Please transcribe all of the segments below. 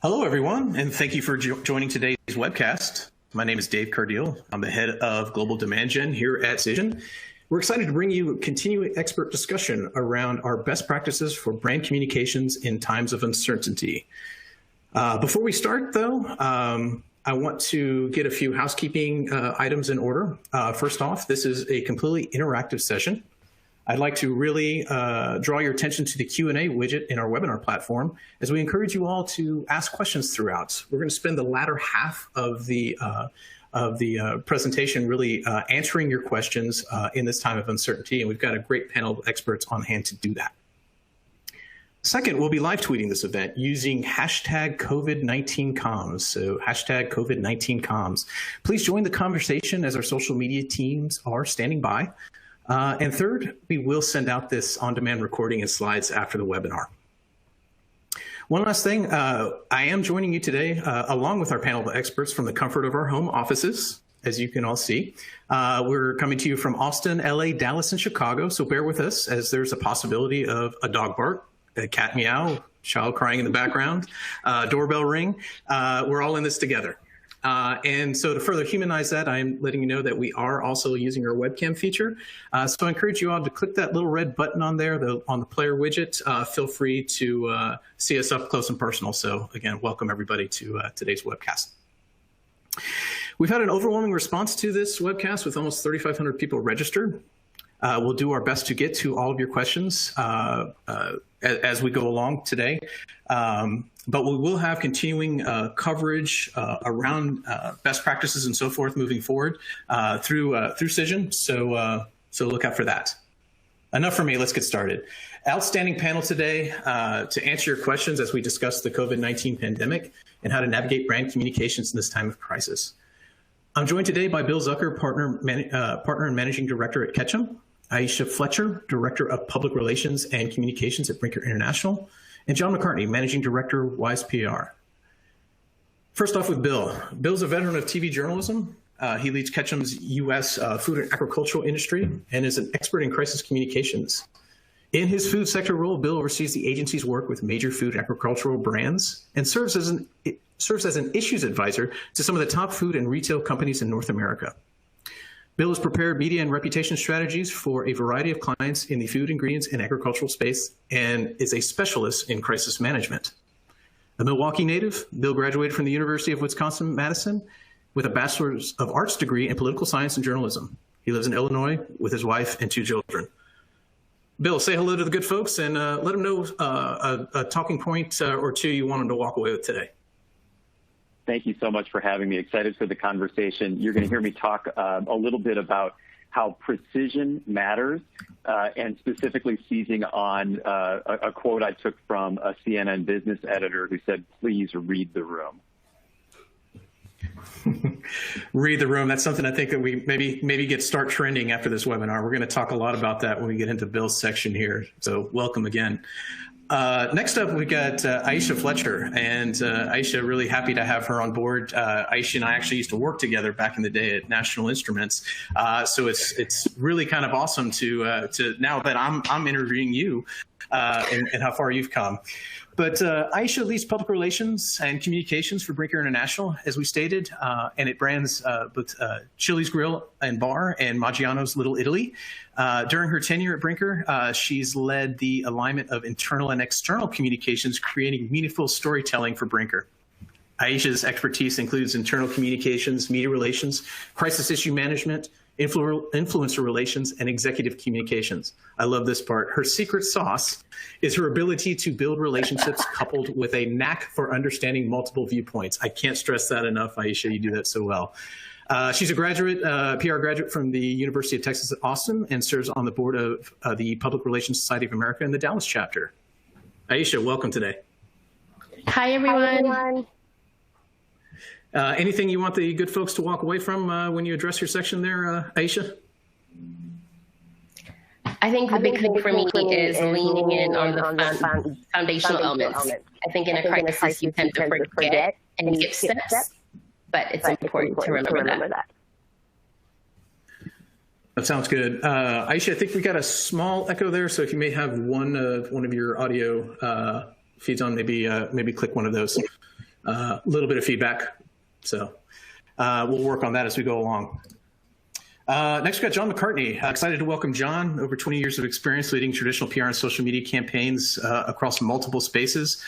Hello, everyone, and thank you for joining today's webcast. My name is Dave Cardeal. I'm the head of Global Demand Gen here at Cision. We're excited to bring you continuing expert discussion around our best practices for brand communications in times of uncertainty. Before we start, though, I want to get a few housekeeping items in order. First off, this is a completely interactive session. I'd like to really draw your attention to the Q&A widget in our webinar platform as we encourage you all to ask questions throughout. We're going to spend the latter half of the presentation really answering your questions in this time of uncertainty, and we've got a great panel of experts on hand to do that. Second, we'll be live tweeting this event using hashtag COVID-19comms, so hashtag COVID-19comms. Please join the conversation as our social media teams are standing by. And third, we will send out this on-demand recording and slides after the webinar. One last thing, I am joining you today along with our panel of experts from the comfort of our home offices, as you can all see. We're coming to you from Austin, LA, Dallas, and Chicago, so bear with us as there's a possibility of a dog bark, a cat meow, child crying in the background, doorbell ring. We're all in this together. And so to further humanize that, I'm letting you know that we are also using our webcam feature. So I encourage you all to click that little red button on there, on the player widget. Feel free to see us up close and personal. So again, welcome everybody to today's webcast. We've had an overwhelming response to this webcast with almost 3,500 people registered. We'll do our best to get to all of your questions as we go along today. But we will have continuing coverage around best practices and so forth moving forward through Cision. So look out for that. Enough for me. Let's get started. Outstanding panel today to answer your questions as we discuss the COVID-19 pandemic and how to navigate brand communications in this time of crisis. I'm joined today by Bill Zucker, partner and managing director at Ketchum, Aisha Fletcher, Director of Public Relations and Communications at Brinker International, and John McCartney, Managing Director, Wise PR. First off with Bill. Bill's a veteran of TV journalism. He leads Ketchum's U.S. Food and agricultural industry and is an expert in crisis communications. In his food sector role, Bill oversees the agency's work with major food and agricultural brands and serves as an issues advisor to some of the top food and retail companies in North America. Bill has prepared media and reputation strategies for a variety of clients in the food, ingredients, and agricultural space and is a specialist in crisis management. A Milwaukee native, Bill graduated from the University of Wisconsin-Madison with a Bachelor's of Arts degree in political science and journalism. He lives in Illinois with his wife and 2 children. Bill, say hello to the good folks and let them know a talking point or two you want them to walk away with today. Thank you so much for having me. Excited for the conversation. You're going to hear me talk a little bit about how precision matters and specifically seizing on a quote I took from a CNN business editor who said, "Please read the room." Read the room. That's something I think that we maybe start trending after this webinar. We're going to talk a lot about that when we get into Bill's section here. So welcome again. Next up, we got Aisha Fletcher, and Aisha, really happy to have her on board. Aisha and I actually used to work together back in the day at National Instruments, so it's really kind of awesome to now that I'm interviewing you and how far you've come. But Aisha leads public relations and communications for Brinker International, as we stated, and it brands both Chili's Grill and Bar and Maggiano's Little Italy. During her tenure at Brinker, she's led the alignment of internal and external communications, creating meaningful storytelling for Brinker. Aisha's expertise includes internal communications, media relations, crisis issue management, influencer relations, and executive communications. I love this part. Her secret sauce is her ability to build relationships coupled with a knack for understanding multiple viewpoints. I can't stress that enough, Aisha. You do that so well. She's a graduate, PR graduate from the University of Texas at Austin and serves on the board of the Public Relations Society of America in the Dallas chapter. Aisha, welcome today. Hi, everyone. Anything you want the good folks to walk away from when you address your section there, Aisha? I think the big thing for me is leaning in on the foundational elements. I think in a crisis, you tend to forget and skip steps, but it's important to remember that. That sounds good. Aisha, I think we got a small echo there, so if you may have one of your audio feeds on, maybe click one of those. a little bit of feedback. So we'll work on that as we go along. Next, we've got John McCartney. Excited to welcome John. Over 20 years of experience leading traditional PR and social media campaigns across multiple spaces.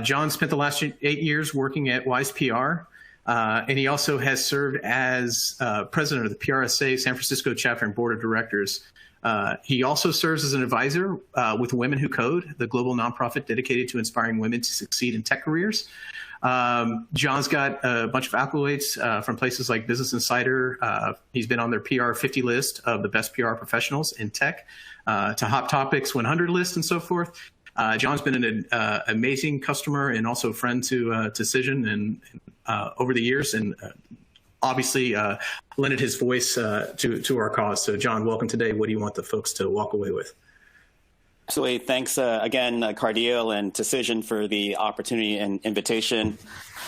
John spent the last 8 years working at Wise PR, and he also has served as president of the PRSA San Francisco chapter and board of directors. He also serves as an advisor with Women Who Code, the global nonprofit dedicated to inspiring women to succeed in tech careers. John's got a bunch of accolades from places like Business Insider. He's been on their PR 50 list of the best PR professionals in tech, to Hot Topics 100 list and so forth. John's been an amazing customer and also a friend to Cision and over the years, and obviously lended his voice to our cause. So John, welcome today. What do you want the folks to walk away with? Absolutely. Thanks again, Cardiel and Cision for the opportunity and invitation.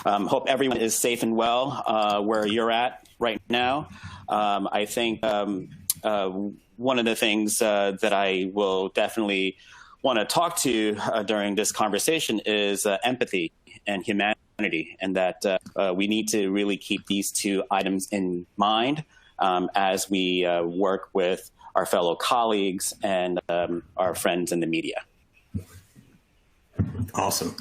Hope everyone is safe and well where you're at right now. I think one of the things that I will definitely want to talk to during this conversation is empathy and humanity, and that we need to really keep these two items in mind as we work with our fellow colleagues and our friends in the media. Awesome.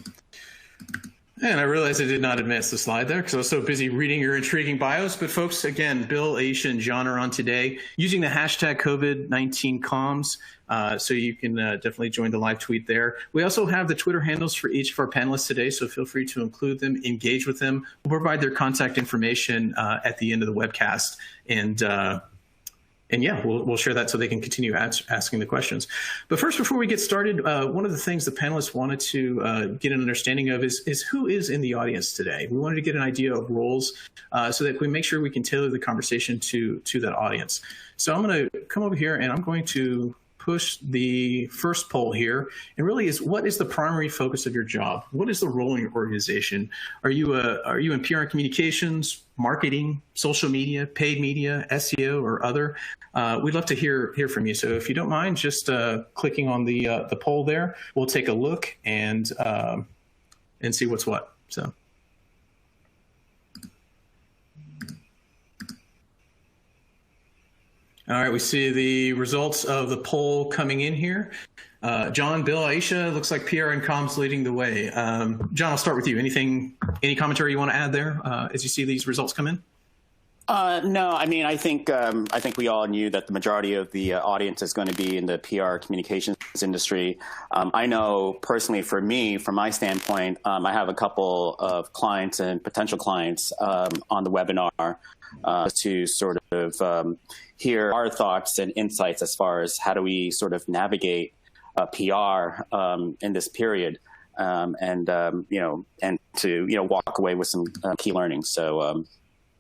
And I realized I did not advance the slide there because I was so busy reading your intriguing bios. But folks, again, Bill, Aisha, and John are on today using the hashtag COVID-19 comms. So you can definitely join the live tweet there. We also have the Twitter handles for each of our panelists today, so feel free to include them, engage with them. We'll provide their contact information at the end of the webcast. And yeah, we'll share that so they can continue asking the questions. But first, before we get started, one of the things the panelists wanted to get an understanding of is who is in the audience today. We wanted to get an idea of roles so that we make sure we can tailor the conversation to that audience. So I'm going to come over here and I'm going to push the first poll here, and really is what is the primary focus of your job? What is the role in your organization? Are you in PR and communications, marketing, social media, paid media, SEO, or other? We'd love to hear from you. So if you don't mind, just clicking on the poll there, we'll take a look and see what's what. So. All right, we see the results of the poll coming in here. John, Bill, Aisha, looks like PR and comms leading the way. John, I'll start with you. Any commentary you want to add there as you see these results come in? No, I mean, I think we all knew that the majority of the audience is going to be in the PR communications industry. I know personally for me, from my standpoint, I have a couple of clients and potential clients on the webinar to sort of hear our thoughts and insights as far as how do we sort of navigate PR in this period, and to walk away with some key learnings. So.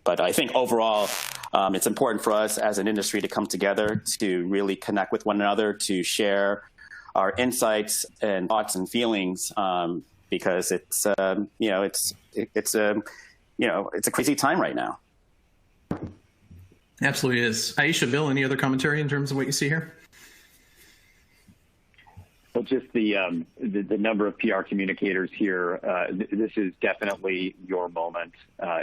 But I think overall, it's important for us as an industry to come together to really connect with one another, to share our insights and thoughts and feelings, because it's a crazy time right now. Absolutely is. Aisha, Bill, any other commentary in terms of what you see here? Well, just the number of PR communicators here, this is definitely your moment.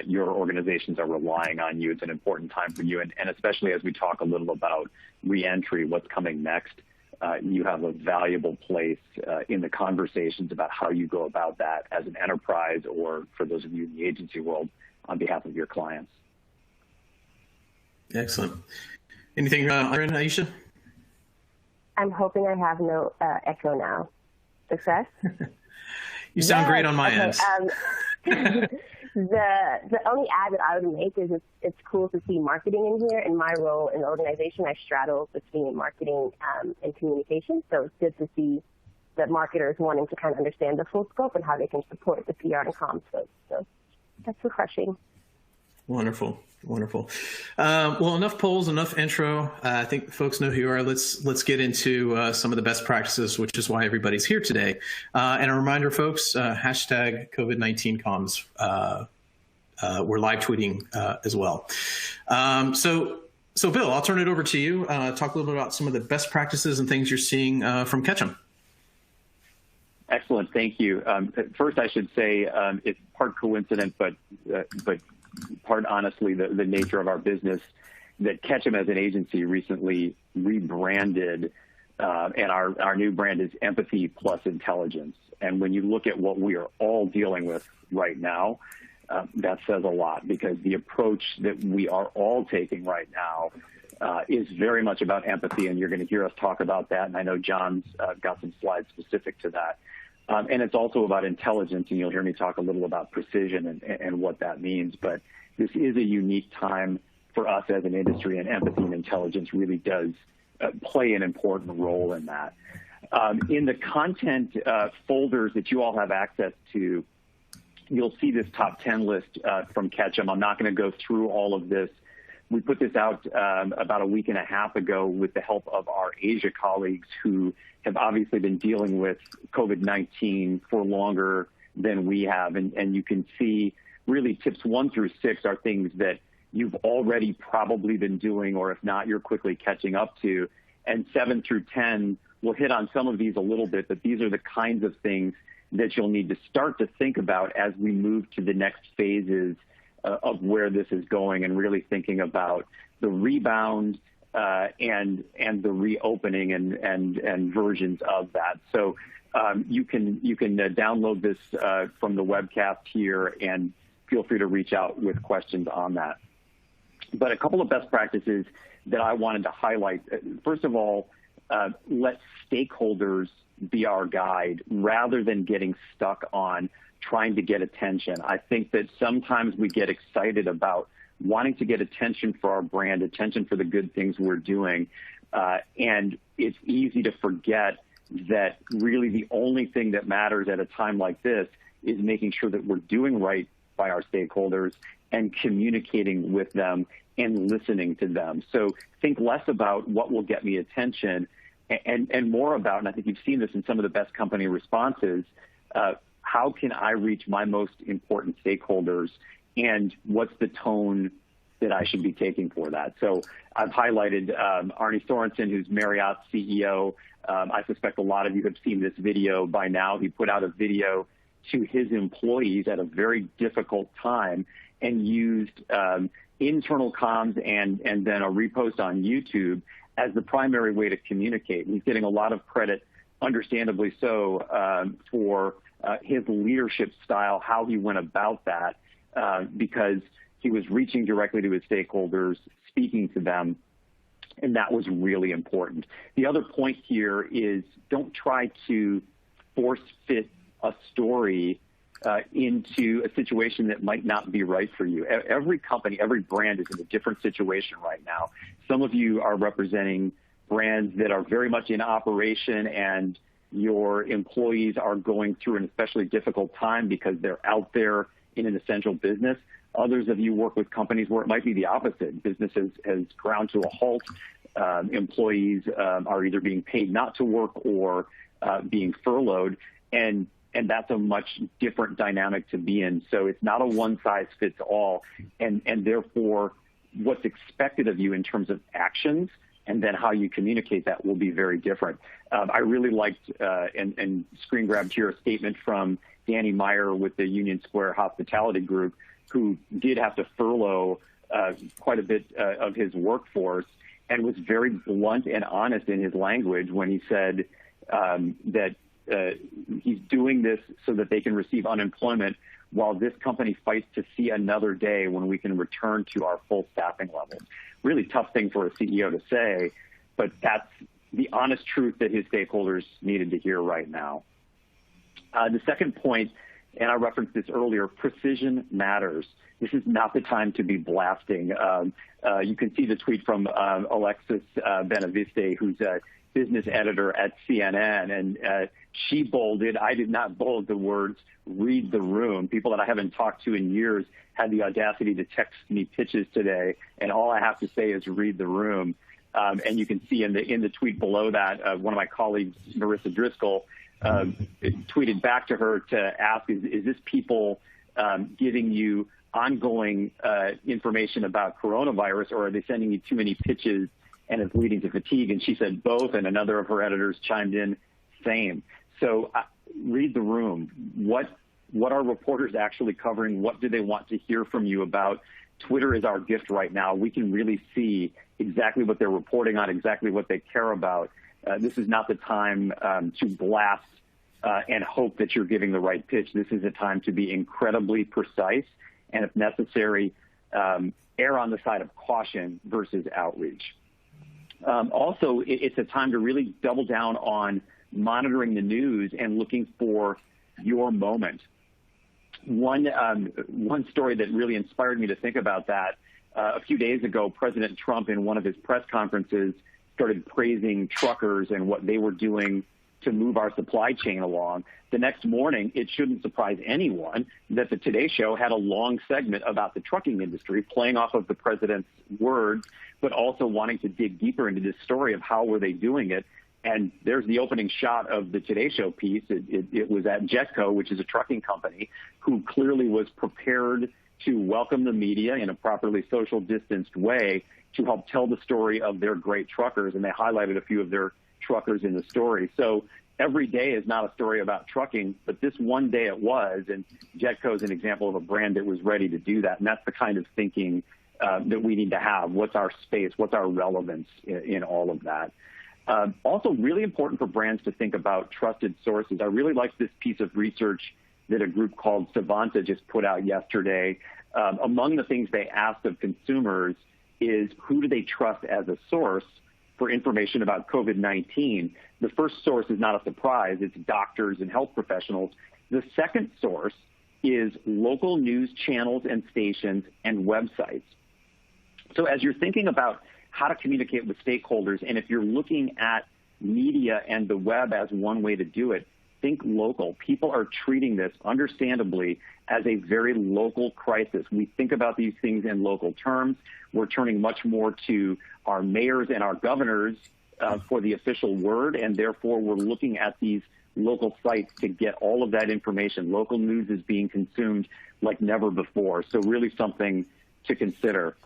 Your organizations are relying on you. It's an important time for you. And especially as we talk a little about reentry, what's coming next, you have a valuable place in the conversations about how you go about that as an enterprise, or for those of you in the agency world, on behalf of your clients. Excellent. Anything, Aisha? I'm hoping I have no echo now. Success? You sound great on my end. The only add that I would make is it's cool to see marketing in here. In my role in the organization, I straddle between marketing and communication. So it's good to see that marketers wanting to kind of understand the full scope and how they can support the PR and comms folks. So that's refreshing. Wonderful. Well, enough polls, enough intro. I think folks know who you are. Let's get into some of the best practices, which is why everybody's here today. And a reminder, folks, hashtag COVID-19 comms. We're live tweeting as well. So Bill, I'll turn it over to you. Talk a little bit about some of the best practices and things you're seeing from Ketchum. Excellent, thank you. First, I should say it's part coincidence, but part honestly the nature of our business that Ketchum as an agency recently rebranded, and our new brand is Empathy Plus Intelligence. And when you look at what we are all dealing with right now, that says a lot, because the approach that we are all taking right now is very much about empathy, and you're going to hear us talk about that. And I know John's got some slides specific to that. And it's also about intelligence, and you'll hear me talk a little about precision and what that means. But this is a unique time for us as an industry, and empathy and intelligence really does play an important role in that. In the content folders that you all have access to, you'll see this top 10 list from Ketchum. I'm not going to go through all of this. We put this out about a week and a half ago with the help of our Asia colleagues, who have obviously been dealing with COVID-19 for longer than we have. And you can see really tips 1 through 6 are things that you've already probably been doing, or if not, you're quickly catching up to. And 7 through 10, we'll hit on some of these a little bit, but these are the kinds of things that you'll need to start to think about as we move to the next phases of where this is going, and really thinking about the rebound and the reopening and versions of that. So you can download this from the webcast here, and feel free to reach out with questions on that. But a couple of best practices that I wanted to highlight. First of all, let stakeholders be our guide rather than getting stuck on trying to get attention. I think that sometimes we get excited about wanting to get attention for our brand, attention for the good things we're doing, and it's easy to forget that really the only thing that matters at a time like this is making sure that we're doing right by our stakeholders and communicating with them and listening to them. So think less about what will get me attention and more about, and I think you've seen this in some of the best company responses, how can I reach my most important stakeholders, and what's the tone that I should be taking for that? So I've highlighted Arne Sorensen, who's Marriott's CEO. I suspect a lot of you have seen this video by now. He put out a video to his employees at a very difficult time and used internal comms and then a repost on YouTube as the primary way to communicate. He's getting a lot of credit, understandably so, for his leadership style, how he went about that, because he was reaching directly to his stakeholders, speaking to them, and that was really important. The other point here is don't try to force fit a story into a situation that might not be right for you. Every company, every brand is in a different situation right now. Some of you are representing brands that are very much in operation, and your employees are going through an especially difficult time because they're out there in an essential business. Others of you work with companies where it might be the opposite. Business has ground to a halt. Employees are either being paid not to work or being furloughed, and that's a much different dynamic to be in. So it's not a one-size-fits-all, and therefore what's expected of you in terms of actions and then how you communicate that will be very different. I really liked and screen grabbed here a statement from Danny Meyer with the Union Square Hospitality Group, who did have to furlough quite a bit of his workforce, and was very blunt and honest in his language when he said that he's doing this so that they can receive unemployment while this company fights to see another day when we can return to our full staffing levels. Really tough thing for a CEO to say, but that's the honest truth that his stakeholders needed to hear right now. The second point, and I referenced this earlier, precision matters. This is not the time to be blasting. You can see the tweet from Alexis Benaviste, who's a business editor at CNN, and she bolded, I did not bold the words, read the room. People that I haven't talked to in years had the audacity to text me pitches today, and all I have to say is read the room. And you can see in the tweet below that, one of my colleagues, Marissa Driscoll, tweeted back to her to ask, is this people giving you ongoing information about coronavirus, or are they sending you too many pitches and it's leading to fatigue? And she said both, and another of her editors chimed in, same. So read the room. What are reporters actually covering? What do they want to hear from you about? Twitter is our gift right now. We can really see exactly what they're reporting on, exactly what they care about. This is not the time to blast and hope that you're giving the right pitch. This is a time to be incredibly precise and, if necessary, err on the side of caution versus outreach. Also, it's a time to really double down on monitoring the news and looking for your moment. One story that really inspired me to think about that, a few days ago, President Trump, in one of his press conferences, started praising truckers and what they were doing to move our supply chain along. The next morning, it shouldn't surprise anyone that the Today Show had a long segment about the trucking industry, playing off of the president's words, but also wanting to dig deeper into this story of how were they doing it. And there's the opening shot of the Today Show piece. It was at Jetco, which is a trucking company, who clearly was prepared to welcome the media in a properly social distanced way to help tell the story of their great truckers. And they highlighted a few of their truckers in the story. So every day is not a story about trucking, but this one day it was. And Jetco is an example of a brand that was ready to do that. And that's the kind of thinking that we need to have. What's our space? What's our relevance in all of that? Also, really important for brands to think about trusted sources. I really like this piece of research that a group called Savanta just put out yesterday. Among the things they asked of consumers is, who do they trust as a source for information about COVID-19? The first source is not a surprise. It's doctors and health professionals. The second source is local news channels and stations and websites. So as you're thinking about how to communicate with stakeholders, and if you're looking at media and the web as one way to do it, think local. People are treating this, understandably, as a very local crisis. We think about these things in local terms. We're turning much more to our mayors and our governors for the official word, and therefore we're looking at these local sites to get all of that information. Local news is being consumed like never before, so really something to consider.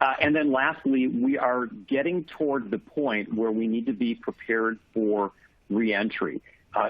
And then lastly, we are getting toward the point where we need to be prepared for reentry.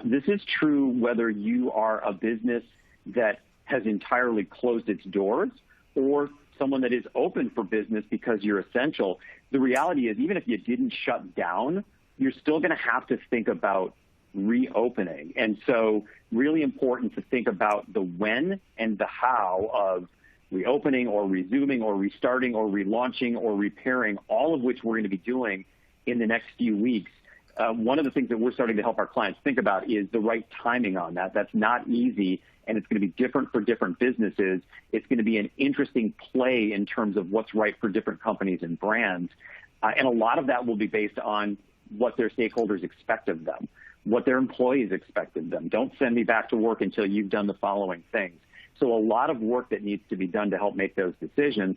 This is true whether you are a business that has entirely closed its doors or someone that is open for business because you're essential. The reality is, even if you didn't shut down, you're still going to have to think about reopening. And so really important to think about the when and the how of reopening or resuming or restarting or relaunching or repairing, all of which we're going to be doing in the next few weeks. One of the things that we're starting to help our clients think about is the right timing on that. That's not easy, and it's going to be different for different businesses. It's going to be an interesting play in terms of what's right for different companies and brands. And a lot of that will be based on what their stakeholders expect of them, what their employees expect of them. Don't send me back to work until you've done the following things. So a lot of work that needs to be done to help make those decisions.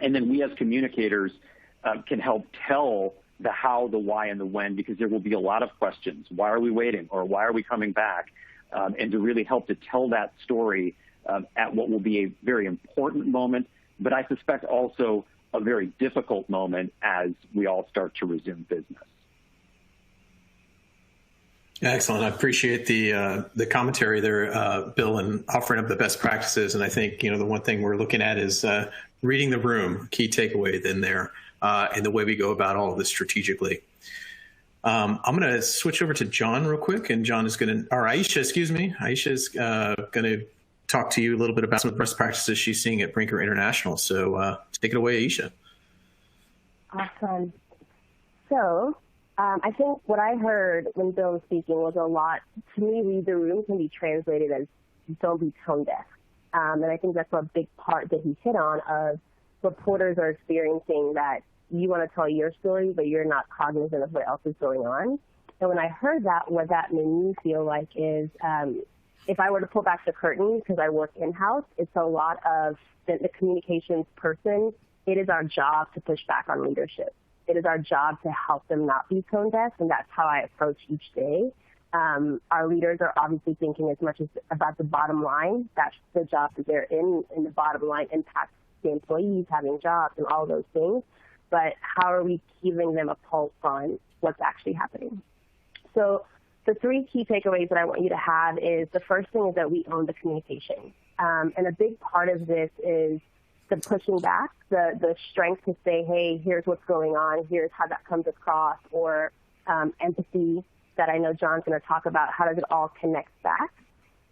And then we as communicators can help tell the how, the why, and the when, because there will be a lot of questions. Why are we waiting? Or why are we coming back? And to really help to tell that story at what will be a very important moment, but I suspect also a very difficult moment as we all start to resume business. Excellent. I appreciate the commentary there, Bill, and offering up the best practices. And I think, the one thing we're looking at is reading the room, key takeaway in there, and the way we go about all of this strategically. I'm going to switch over to John real quick, and John is going to, or Aisha, excuse me. Aisha is going to talk to you a little bit about some of the best practices she's seeing at Brinker International. So take it away, Aisha. Awesome. So I think what I heard when Bill was speaking was a lot. To me, read the room can be translated as don't be tone deaf. And I think that's a big part that he hit on of reporters are experiencing that you want to tell your story, but you're not cognizant of what else is going on. And when I heard that, what that made me feel like is if I were to pull back the curtain, because I work in-house, it's a lot of the communications person. It is our job to push back on leadership. It is our job to help them not be tone deaf, and that's how I approach each day. Our leaders are obviously thinking as much as about the bottom line. That's the job that they're in, and the bottom line impacts the employees having jobs and all those things. But how are we giving them a pulse on what's actually happening? So the three key takeaways that I want you to have is the first thing is that we own the communication. And a big part of this is the pushing back, the strength to say, hey, here's what's going on, here's how that comes across, or empathy that I know John's going to talk about, how does it all connect back.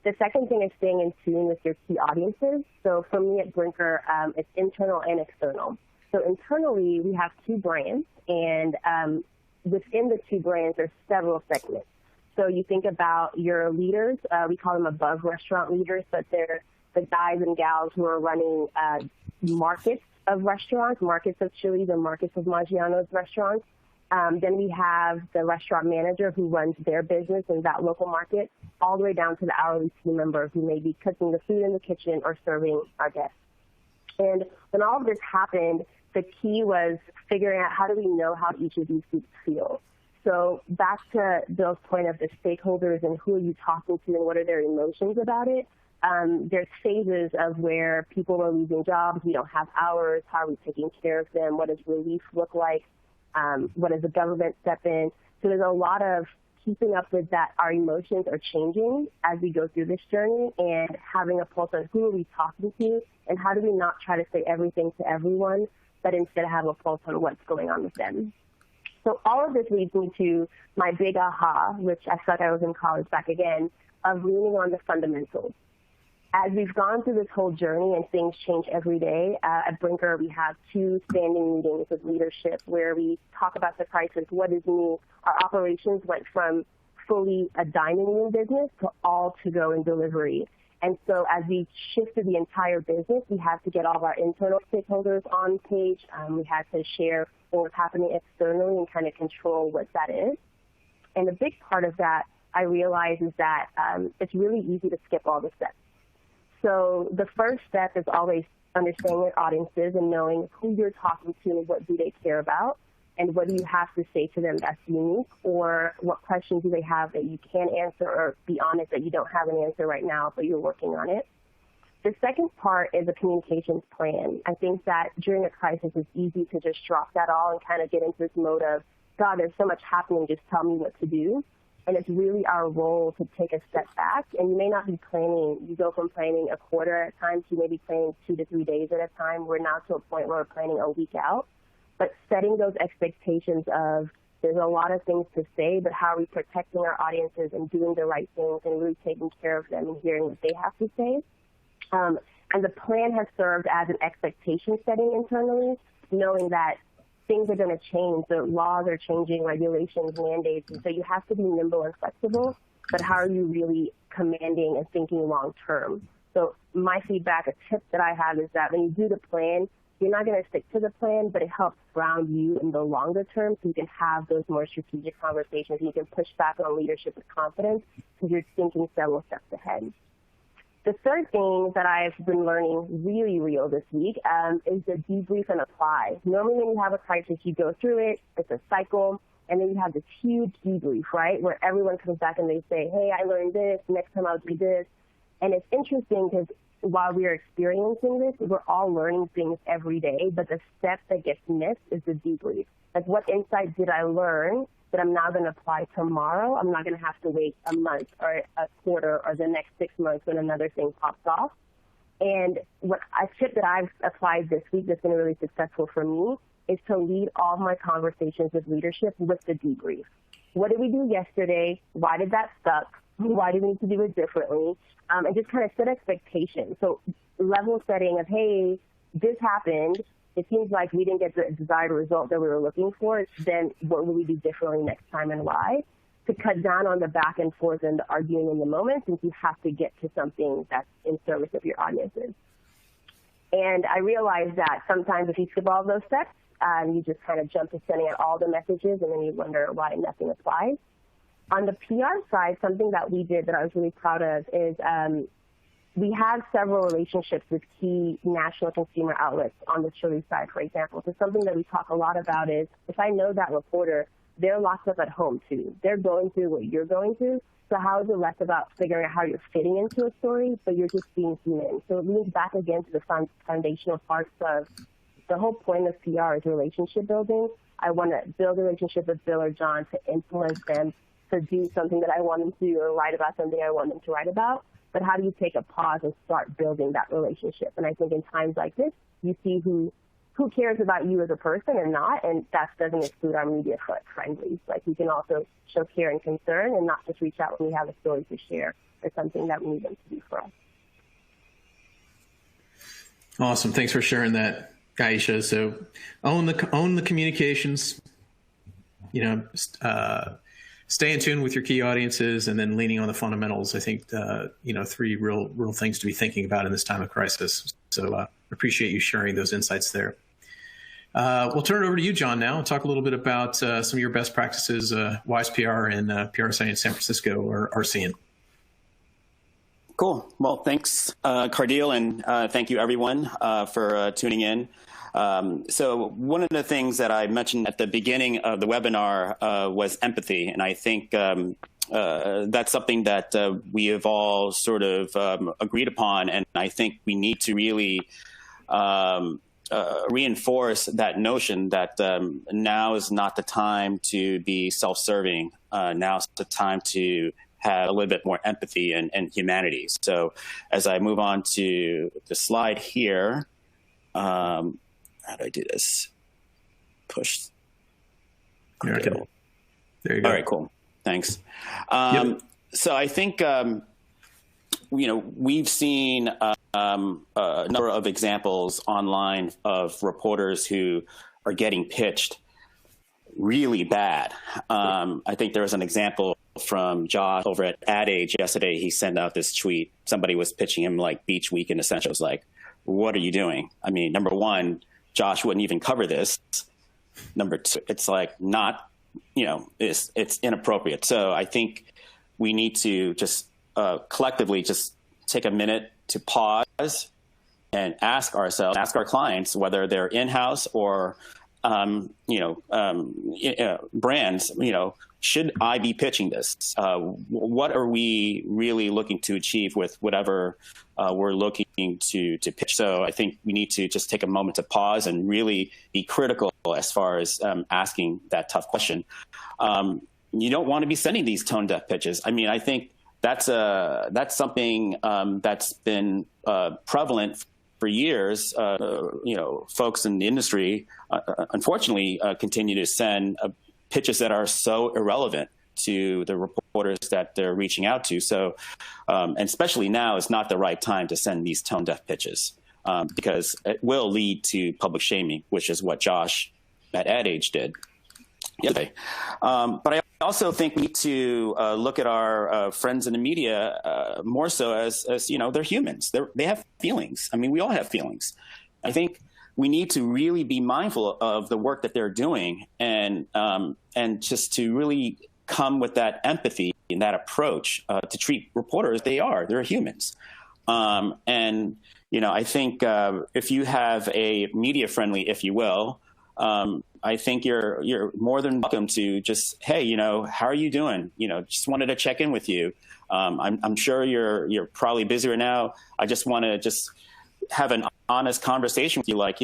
The second thing is staying in tune with your key audiences. So for me at Brinker, it's internal and external. So internally, we have two brands, and within the two brands, there's several segments. So you think about your leaders, we call them above restaurant leaders, but they're the guys and gals who are running markets of restaurants, markets of Chili's and markets of Maggiano's restaurants. Then we have the restaurant manager who runs their business in that local market, all the way down to the hourly team member who may be cooking the food in the kitchen or serving our guests. And when all of this happened, the key was figuring out how do we know how each of these groups feel. So back to Bill's point of the stakeholders and who are you talking to and what are their emotions about it, there's phases of where people are losing jobs, we don't have hours, how are we taking care of them, what does relief look like, what does the government step in? So there's a lot of keeping up with that. Our emotions are changing as we go through this journey, and having a pulse on who are we talking to and how do we not try to say everything to everyone, but instead have a pulse on what's going on with them. So all of this leads me to my big aha, which I felt I was in college back again, of leaning on the fundamentals. As we've gone through this whole journey and things change every day, at Brinker we have 2 standing meetings with leadership where we talk about the crisis, what is new. Our operations went from fully a dining room business to all to-go and delivery. And so as we shifted the entire business, we had to get all of our internal stakeholders on page. We had to share what was happening externally and kind of control what that is. And a big part of that, I realized, is that it's really easy to skip all the steps. So the first step is always understanding your audiences and knowing who you're talking to and what do they care about and what do you have to say to them that's unique, or what questions do they have that you can answer, or be honest that you don't have an answer right now, but you're working on it. The second part is a communications plan. I think that during a crisis, it's easy to just drop that all and kind of get into this mode of, God, there's so much happening, just tell me what to do. And it's really our role to take a step back. And you may not be planning, you go from planning a quarter at a time to maybe planning 2 to 3 days at a time. We're now to a point where we're planning a week out. But setting those expectations of there's a lot of things to say, but how are we protecting our audiences and doing the right things and really taking care of them and hearing what they have to say. And the plan has served as an expectation setting internally, knowing that things are going to change. The laws are changing, regulations, mandates, and so you have to be nimble and flexible, but how are you really commanding and thinking long term? So my feedback, a tip that I have is that when you do the plan, you're not going to stick to the plan, but it helps ground you in the longer term so you can have those more strategic conversations and you can push back on leadership with confidence because you're thinking several steps ahead. The third thing that I've been learning really real this week is the debrief and apply. Normally when you have a crisis, you go through it, it's a cycle, and then you have this huge debrief, right, where everyone comes back and they say, hey, I learned this, next time I'll do this. And it's interesting because while we are experiencing this, we're all learning things every day, but the step that gets missed is the debrief. Like, what insight did I learn that I'm now going to apply tomorrow? I'm not going to have to wait a month or a quarter or the next 6 months when another thing pops off. And what a tip that I've applied this week that's been really successful for me is to lead all of my conversations with leadership with the debrief. What did we do yesterday? Why did that suck? Why do we need to do it differently? And just kind of set expectations. So level setting of, hey, this happened. It seems like we didn't get the desired result that we were looking for. Then what will we do differently next time and why? To cut down on the back and forth and the arguing in the moment, since you have to get to something that's in service of your audiences. And I realized that sometimes if you skip all of those steps, you just kind of jump to sending out all the messages and then you wonder why nothing applies. On the PR side, something that we did that I was really proud of is we have several relationships with key national consumer outlets on the Chili's side, for example. So something that we talk a lot about is if I know that reporter, they're locked up at home too. They're going through what you're going through. So how is it less about figuring out how you're fitting into a story, but you're just being human? So it leads back again to the foundational parts of the whole point of PR is relationship building. I want to build a relationship with Bill or John to influence them to do something that I want them to do or write about something I want them to write about, but how do you take a pause and start building that relationship? And I think in times like this, you see who cares about you as a person and not, and that doesn't exclude our media friendlies. Like, we can also show care and concern and not just reach out when we have a story to share or something that we need them to do for us. Awesome. Thanks for sharing that, Aisha. So own the communications, stay in tune with your key audiences, and then leaning on the fundamentals. I think, three real things to be thinking about in this time of crisis. So appreciate you sharing those insights there. We'll turn it over to you, John, now, and talk a little bit about some of your best practices Wise PR and PRSA in San Francisco are seeing. Cool. Well, thanks, Cardile, and thank you, everyone, for tuning in. So one of the things that I mentioned at the beginning of the webinar was empathy, and I think that's something that we have all sort of agreed upon, and I think we need to really reinforce that notion that now is not the time to be self-serving. Now is the time to have a little bit more empathy and humanity. So as I move on to the slide here, how do I do this? Push. There you go. All right, cool. Thanks. So I think, we've seen a number of examples online of reporters who are getting pitched really bad. I think there was an example from Josh over at Ad Age yesterday. He sent out this tweet. Somebody was pitching him like Beach Week in Essentials. Like, what are you doing? I mean, number one, Josh wouldn't even cover this. Number two, it's like not, it's inappropriate. So I think we need to just collectively just take a minute to pause and ask ourselves, ask our clients, whether they're in-house or, brands, should I be pitching this? What are we really looking to achieve with whatever we're looking to pitch? So I think we need to just take a moment to pause and really be critical as far as asking that tough question. You don't want to be sending these tone-deaf pitches. I mean, I think that's something that's been prevalent for years. Folks in the industry, unfortunately, continue to send pitches that are so irrelevant to the reporters that they're reaching out to. So, and especially now is not the right time to send these tone-deaf pitches because it will lead to public shaming, which is what Josh at Ad Age did yesterday. But I also think we need to look at our friends in the media more so as they're humans. They have feelings. I mean, we all have feelings. I think we need to really be mindful of the work that they're doing and just to really come with that empathy and that approach to treat reporters. They're humans. I think if you have a media friendly, if you will, I think you're more than welcome to just, hey, how are you doing? Just wanted to check in with you. I'm sure you're probably busy right now. I just want to just have an honest conversation with you. Like,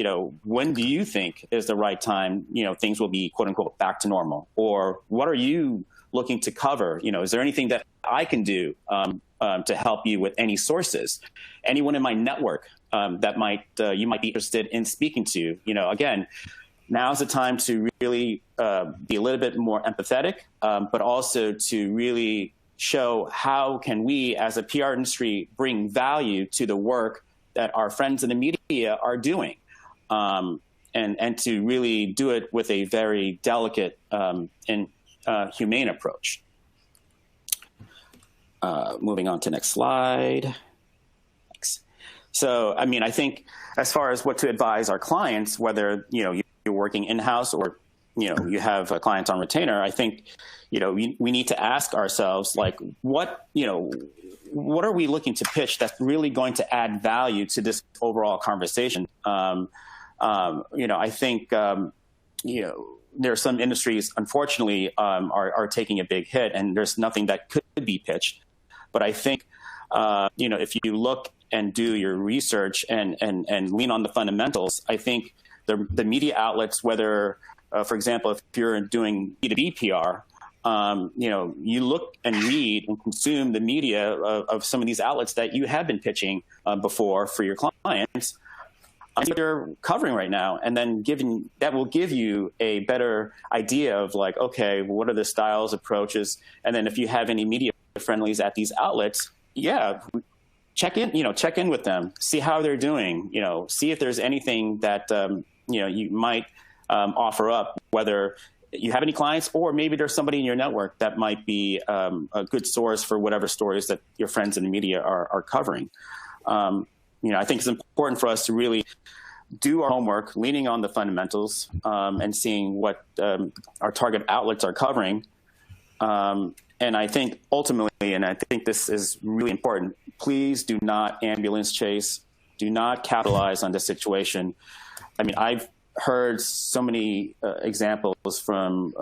when do you think is the right time, things will be quote unquote back to normal? Or what are you looking to cover? Is there anything that I can do to help you with any sources? Anyone in my network that you might be interested in speaking to? Again, now's the time to really be a little bit more empathetic, but also to really show how can we as a PR industry bring value to the work that our friends in the media are doing, and to really do it with a very delicate and humane approach. Moving on to next slide. Thanks. So, I mean, I think as far as what to advise our clients, whether, you're working in-house or, you have a client on retainer, I think, we need to ask ourselves, like, what are we looking to pitch that's really going to add value to this overall conversation? I think, there are some industries, unfortunately, are taking a big hit, and there's nothing that could be pitched. But I think, if you look and do your research and lean on the fundamentals, I think the media outlets, whether, for example, if you're doing B2B PR, you look and read and consume the media of some of these outlets that you have been pitching before for your clients. They're covering right now, and then that will give you a better idea of like, okay, what are the styles, approaches, and then if you have any media friendlies at these outlets, check in with them, see how they're doing, see if there's anything that you might offer up, whether you have any clients or maybe there's somebody in your network that might be a good source for whatever stories that your friends in the media are covering. I think it's important for us to really do our homework, leaning on the fundamentals and seeing what our target outlets are covering. And I think ultimately, and I think this is really important, please do not ambulance chase, do not capitalize on this situation. I mean, I've heard so many examples from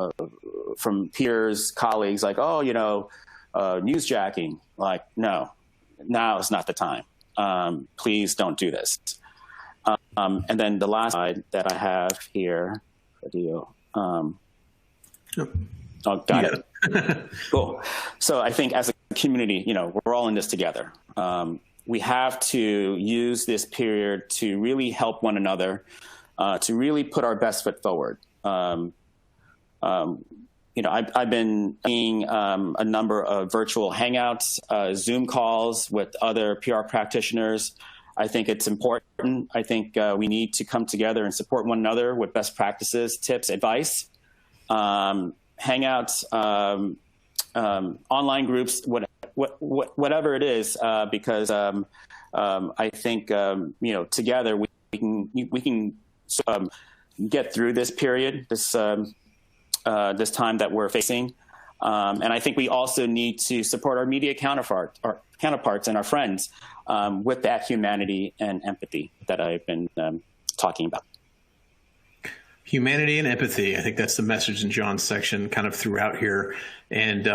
peers, colleagues, like, newsjacking. Like, no, now is not the time. Please don't do this. And then the last slide that I have here, video. Got it. Cool. So I think as a community, we're all in this together. We have to use this period to really help one another, to really put our best foot forward. I've been seeing a number of virtual hangouts, Zoom calls with other PR practitioners. I think it's important. I think we need to come together and support one another with best practices, tips, advice, hangouts, online groups, whatever it is, because I think together we can get through this period, this time that we're facing. And I think we also need to support our media counterparts and our friends with that humanity and empathy that I've been talking about. Humanity and empathy. I think that's the message in John's section kind of throughout here. And,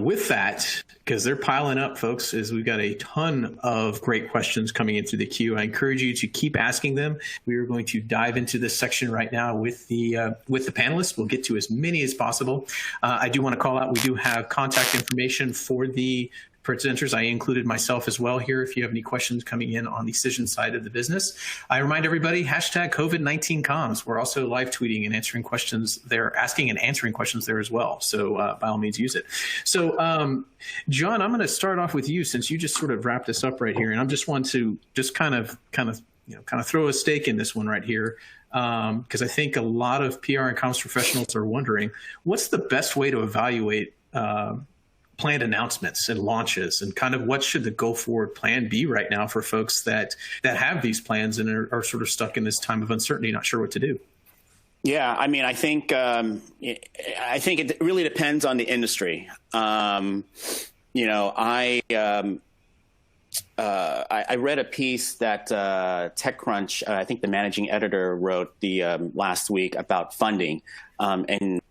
with that, because they're piling up, folks, is we've got a ton of great questions coming in through the queue. I encourage you to keep asking them. We are going to dive into this section right now with the panelists. We'll get to as many as possible. I do want to call out, we do have contact information for the presenters. I included myself as well here if you have any questions coming in on the Cision side of the business. I remind everybody, hashtag COVID-19 comms. We're also live tweeting and answering questions there, asking and answering questions there as well. So by all means, use it. So John, I'm going to start off with you since you just sort of wrapped this up right here. And I just want to just kind of throw a stake in this one right here. Because I think a lot of PR and comms professionals are wondering, what's the best way to evaluate planned announcements and launches, and kind of what should the go forward plan be right now for folks that have these plans and are sort of stuck in this time of uncertainty, not sure what to do? Yeah, I mean, I think it really depends on the industry. I read a piece that TechCrunch, I think the managing editor, wrote the last week about funding, and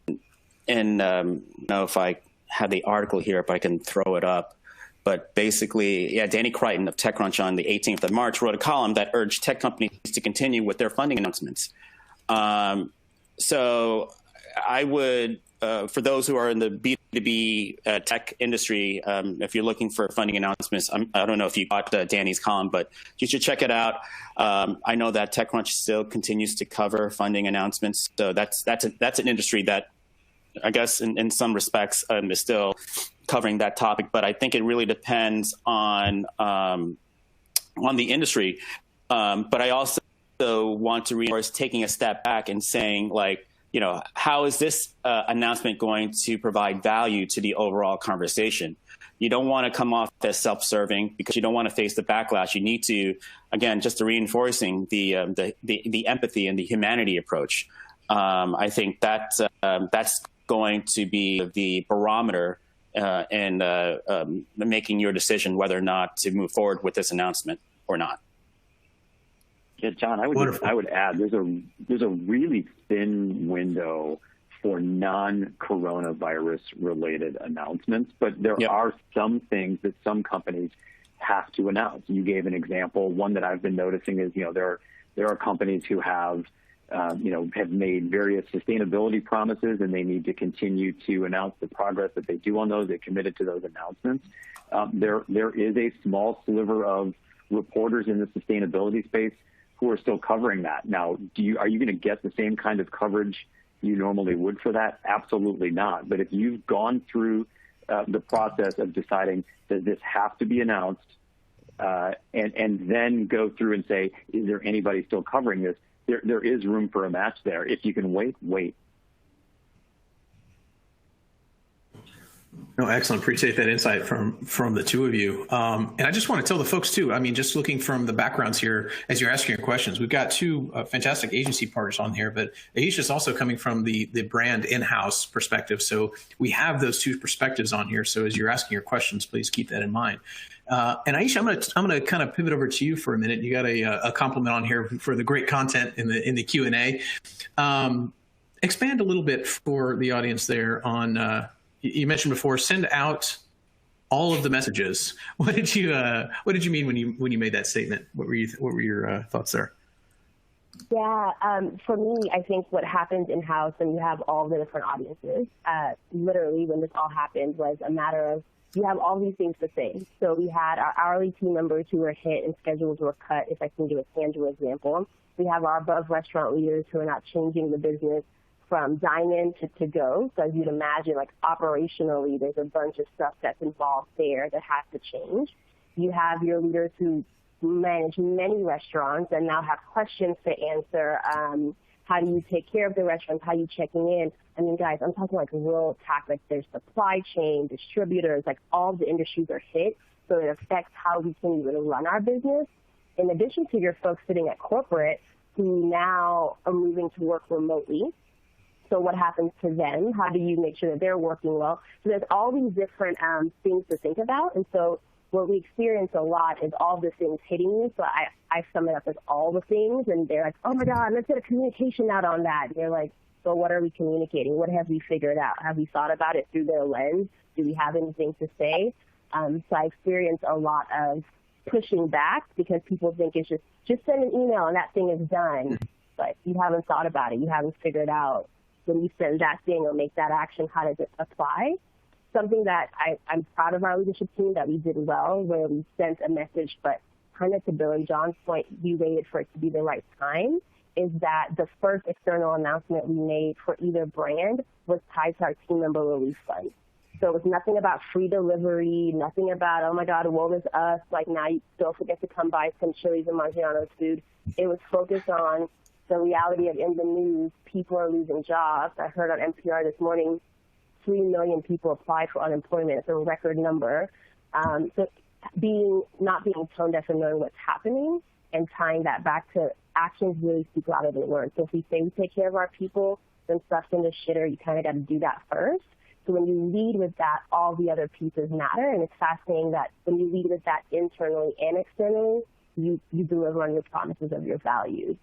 if I have the article here, if I can throw it up. But basically, Danny Crichton of TechCrunch on the 18th of March wrote a column that urged tech companies to continue with their funding announcements. So I would, for those who are in the B2B tech industry, if you're looking for funding announcements, I don't know if you got Danny's column, but you should check it out. I know that TechCrunch still continues to cover funding announcements. So that's an industry that, I guess in some respects, is still covering that topic, but I think it really depends on the industry. But I also want to reinforce taking a step back and saying, like, how is this announcement going to provide value to the overall conversation? You don't want to come off as self-serving because you don't want to face the backlash. You need to, again, just reinforcing the empathy and the humanity approach. I think that's going to be the barometer in making your decision whether or not to move forward with this announcement or not. Yeah, John, I would add there's a really thin window for non-coronavirus related announcements, but there are some things that some companies have to announce. You gave an example. One that I've been noticing is there are companies who have have made various sustainability promises, and they need to continue to announce the progress that they do on those. They committed to those announcements. There is a small sliver of reporters in the sustainability space who are still covering that. Now, are you going to get the same kind of coverage you normally would for that? Absolutely not. But if you've gone through the process of deciding, does this have to be announced, and then go through and say, is there anybody still covering this? There is room for a match there. If you can wait, wait. No, excellent. Appreciate that insight from the two of you. And I just want to tell the folks too, I mean, just looking from the backgrounds here, as you're asking your questions, we've got two fantastic agency partners on here, but Aisha's also coming from the brand in-house perspective. So we have those two perspectives on here. So as you're asking your questions, please keep that in mind. And Aisha, I'm going to kind of pivot over to you for a minute. You got a compliment on here for the great content in the Q&A. Expand a little bit for the audience there on, you mentioned before, send out all of the messages. What did you mean when you made that statement? What were your thoughts there? Yeah, for me, I think what happens in-house when you have all the different audiences, literally when this all happened was a matter of, you have all these things to say. So we had our hourly team members who were hit and schedules were cut, if I can give a tangible example. We have our above restaurant leaders who are not changing the business from dine-in to go. So as you'd imagine, like operationally, there's a bunch of stuff that's involved there that has to change. You have your leaders who manage many restaurants and now have questions to answer. How do you take care of the restaurants? How are you checking in? I mean, guys, I'm talking like real attack, like there's supply chain, distributors, like all the industries are hit. So it affects how we can even run our business. In addition to your folks sitting at corporate who now are moving to work remotely. So what happens to them? How do you make sure that they're working well? So there's all these different things to think about. And so what we experience a lot is all the things hitting you. So I sum it up as all the things. And they're like, oh, my God, let's get a communication out on that. And you're like, so what are we communicating? What have we figured out? Have we thought about it through their lens? Do we have anything to say? So I experience a lot of pushing back because people think it's just send an email and that thing is done. But you haven't thought about it. You haven't figured out when you send that thing or make that action, how does it apply? Something that I'm proud of our leadership team that we did well, where we sent a message, but kind of to Bill and John's point, we waited for it to be the right time, is that the first external announcement we made for either brand was tied to our team member relief fund. So it was nothing about free delivery, nothing about, oh my God, woe is us, like now you don't forget to come buy some Chili's and Maggiano's food. It was focused on the reality of in the news, people are losing jobs. I heard on NPR this morning, 3 million people applied for unemployment. It's a record number. So not being tone deaf and knowing what's happening and tying that back to actions really speak louder than words. So if we say we take care of our people, then stuff's in the shitter, you kind of got to do that first. So when you lead with that, all the other pieces matter. And it's fascinating that when you lead with that internally and externally, you deliver on your promises of your values.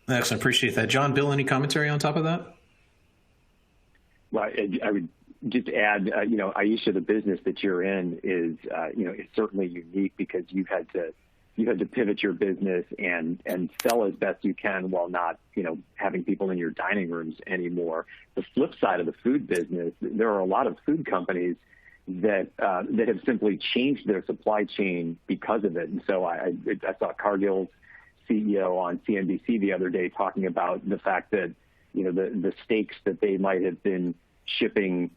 Excellent. Appreciate that. John, Bill, any commentary on top of that? Well, I would just add, Aisha, the business that you're in is, it's certainly unique because you had to pivot your business and sell as best you can while not, having people in your dining rooms anymore. The flip side of the food business, there are a lot of food companies that have simply changed their supply chain because of it. And so I saw Cargill's CEO on CNBC the other day talking about the fact that, the steaks that they might have been shipping,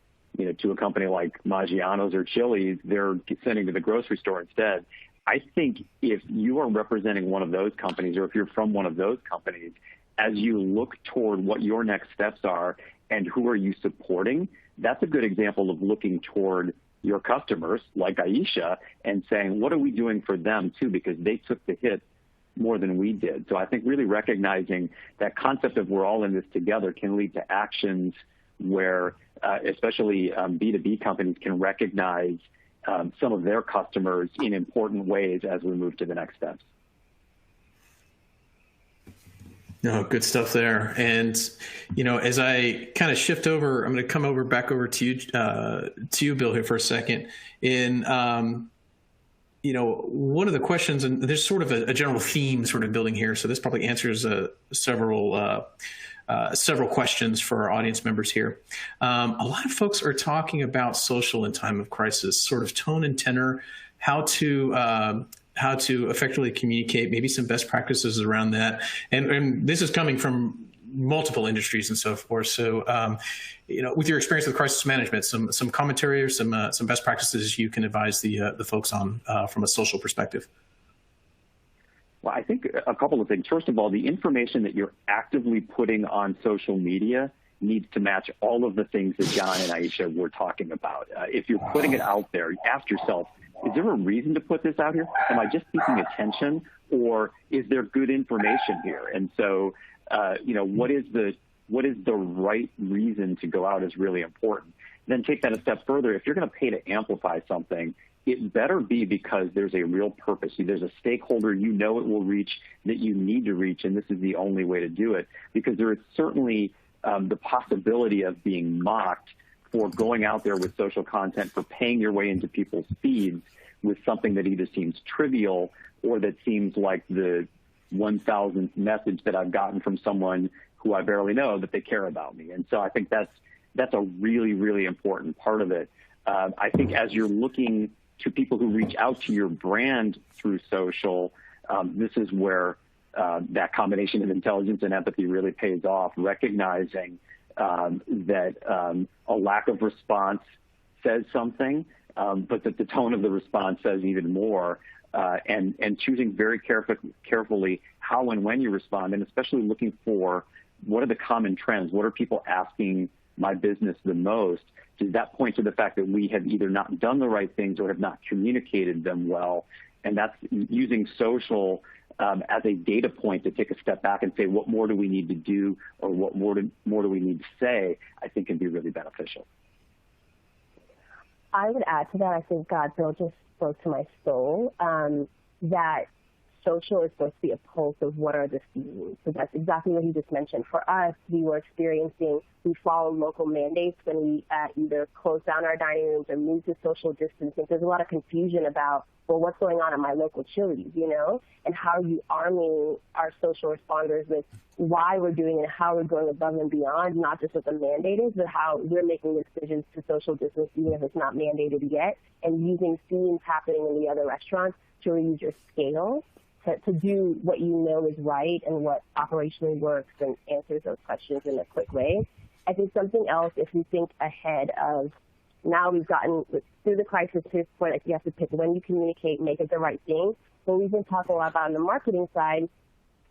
to a company like Maggiano's or Chili's, they're sending to the grocery store instead. I think if you are representing one of those companies or if you're from one of those companies, as you look toward what your next steps are and who are you supporting, that's a good example of looking toward your customers like Aisha and saying, what are we doing for them too? Because they took the hit more than we did. So I think really recognizing that concept of we're all in this together can lead to actions where especially B2B companies can recognize some of their customers in important ways as we move to the next steps. No, good stuff there. And, as I kind of shift over, I'm going to come back over to you, Bill, here for a second. one of the questions, and there's sort of a general theme sort of building here, so this probably answers several questions for our audience members here. A lot of folks are talking about social in time of crisis, sort of tone and tenor, how to effectively communicate, maybe some best practices around that. And this is coming from multiple industries and so forth. So, with your experience with crisis management, some commentary or some best practices you can advise the folks on from a social perspective. Well, I think a couple of things. First of all, the information that you're actively putting on social media needs to match all of the things that John and Aisha were talking about. If you're putting it out there, ask yourself, is there a reason to put this out here? Am I just seeking attention, or is there good information here? And so, what is the right reason to go out is really important. Then take that a step further. If you're going to pay to amplify something, it better be because there's a real purpose. There's a stakeholder it will reach that you need to reach, and this is the only way to do it, because there is certainly the possibility of being mocked for going out there with social content, for paying your way into people's feeds with something that either seems trivial or that seems like the 1,000th message that I've gotten from someone who I barely know that they care about me. And so I think that's a really, really important part of it. I think as you're looking to people who reach out to your brand through social, this is where that combination of intelligence and empathy really pays off, recognizing that a lack of response says something, but that the tone of the response says even more, and choosing very carefully how and when you respond, and especially looking for what are the common trends, what are people asking my business the most? Does that point to the fact that we have either not done the right things or have not communicated them well? And that's using social as a data point to take a step back and say, what more do we need to do, or what more do we need to say, I think can be really beneficial. I would add to that, I think Bill just spoke to my soul, that social is supposed to be a pulse of what are the themes. So that's exactly what he just mentioned. For us, we followed local mandates when we either closed down our dining rooms or moved to social distancing. There's a lot of confusion about, well, what's going on at my local Chili's, and how are you arming our social responders with why we're doing it and how we're going above and beyond, not just what the mandate is, but how we're making decisions to social distance even if it's not mandated yet, and using themes happening in the other restaurants to use your scale to do what you know is right and what operationally works and answers those questions in a quick way. I think something else, if we think ahead of now we've gotten through the crisis to this point, like you have to pick when you communicate, make it the right thing. What we've been talking a lot about on the marketing side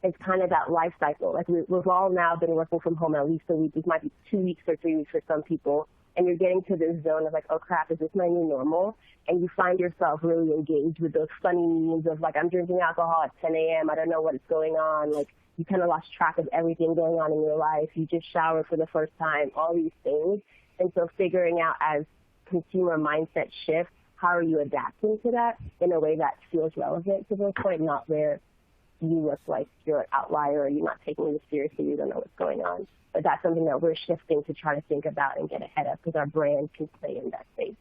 is kind of that life cycle. Like we've all now been working from home at least a week. This might be 2 weeks or 3 weeks for some people. And you're getting to this zone of like, oh crap, is this my new normal? And you find yourself really engaged with those funny memes of like, I'm drinking alcohol at 10 a.m. I don't know what's going on. Like you kind of lost track of everything going on in your life. You just showered for the first time, all these things. And so figuring out as consumer mindset shifts, how are you adapting to that in a way that feels relevant to this point, not where you look like you're an outlier or you're not taking it seriously, you don't know what's going on. But that's something that we're shifting to try to think about and get ahead of, because our brand can play in that space.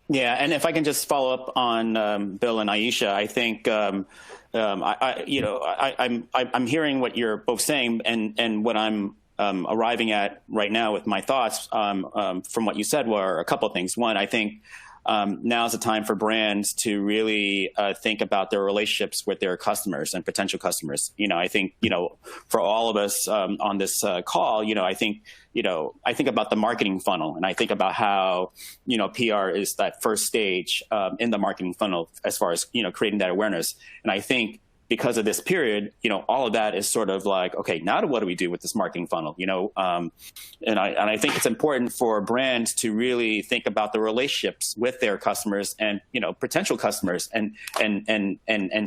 Yeah, and if I can just follow up on Bill and Aisha, I think I'm hearing what you're both saying, and what I'm arriving at right now with my thoughts from what you said were a couple of things. One, I think now is the time for brands to really think about their relationships with their customers and potential customers. I think, for all of us on this call, I think about the marketing funnel, and I think about how, PR is that first stage in the marketing funnel as far as, creating that awareness. And I think because of this period, all of that is sort of like, okay, now what do we do with this marketing funnel? And I think it's important for brands to really think about the relationships with their customers and, potential customers and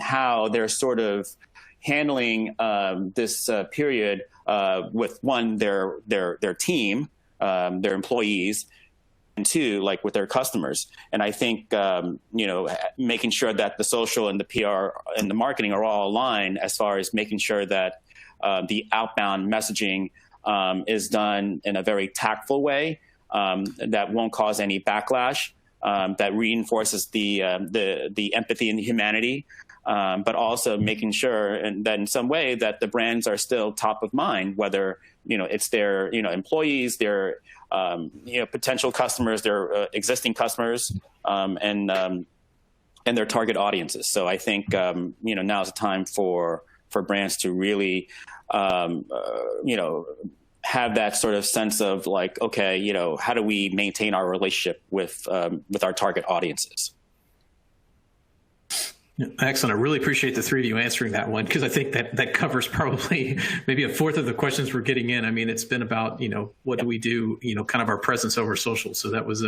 how they're sort of handling this period with one, their team, their employees, and two, like with their customers. And I think, making sure that the social and the PR and the marketing are all aligned as far as making sure that the outbound messaging is done in a very tactful way that won't cause any backlash. that reinforces the empathy and the humanity, but also making sure that in some way that the brands are still top of mind, whether it's their employees, their potential customers, their existing customers, and their target audiences. So I think now's the time for brands to really have that sort of sense of like, okay, how do we maintain our relationship with our target audiences? Excellent. I really appreciate the three of you answering that one, because I think that covers probably maybe a fourth of the questions we're getting in. I mean, it's been about, what do we do, kind of our presence over social. So that was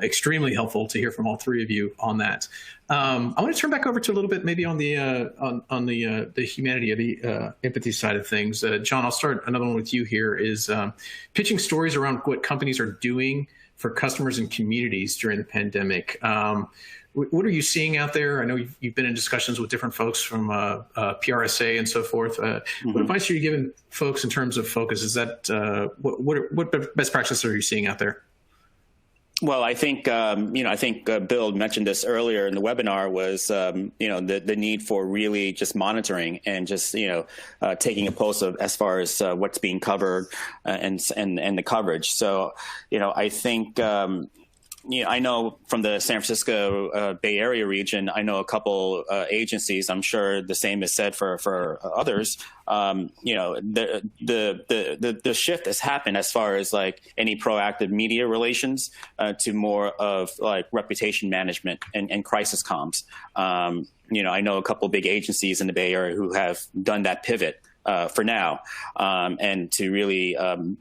extremely helpful to hear from all three of you on that. I want to turn back over to a little bit maybe on the humanity, of the empathy side of things. John, I'll start another one with you here, is pitching stories around what companies are doing for customers and communities during the pandemic. What are you seeing out there? I know you've been in discussions with different folks from PRSA and so forth. What advice are you giving folks in terms of focus? Is that what best practices are you seeing out there? Well, I think Bill mentioned this earlier in the webinar, was the need for really just monitoring and just taking a pulse of as far as what's being covered and the coverage. So I think. I know from the San Francisco Bay Area region, I know a couple agencies. I'm sure the same is said for others. The shift has happened as far as like any proactive media relations to more of like reputation management and crisis comms. I know a couple big agencies in the Bay Area who have done that pivot. For now, and to really